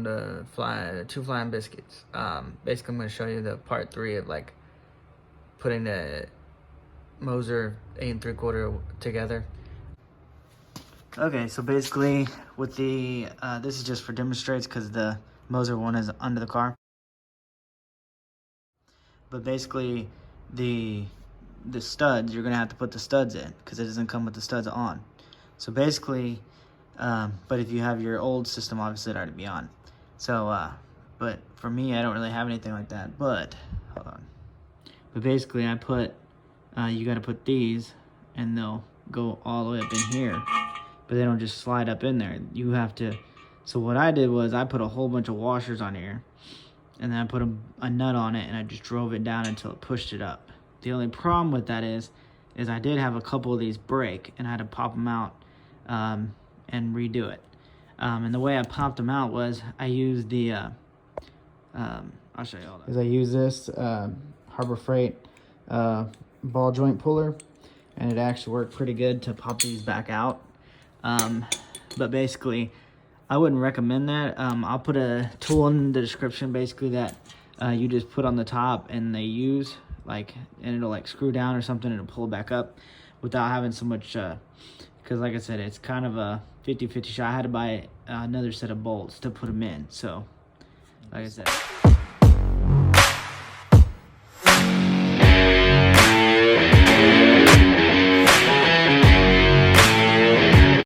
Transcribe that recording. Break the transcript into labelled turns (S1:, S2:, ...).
S1: welcome to Two Flying Biscuits. Basically I'm going to show you the part 3 of like putting the Moser 8 3/4 together. Okay, so basically with the this is just for demonstrates because the Moser one is under the car. But basically the studs, you're gonna have to put the studs in because it doesn't come with the studs on. So basically, but if you have your old system, obviously it'd already be on. So, but for me, I don't really have anything like that. But hold on. But basically, I put you got to put these, and they'll go all the way up in here. But they don't just slide up in there. You have to. So what I did was I put a whole bunch of washers on here, and then I put a nut on it, and I just drove it down until it pushed it up. The only problem with that is I did have a couple of these break, and I had to pop them out and redo it. And the way I popped them out was I used the I'll show you all that. Is I use this Harbor Freight ball joint puller, and it actually worked pretty good to pop these back out. But basically, I wouldn't recommend that. I'll put a tool in the description basically that you just put on the top and they use, like, and it'll like screw down or something and it'll pull back up without having so much, because like I said, it's kind of a 50-50 shot. I had to buy another set of bolts to put them in. So, like I said.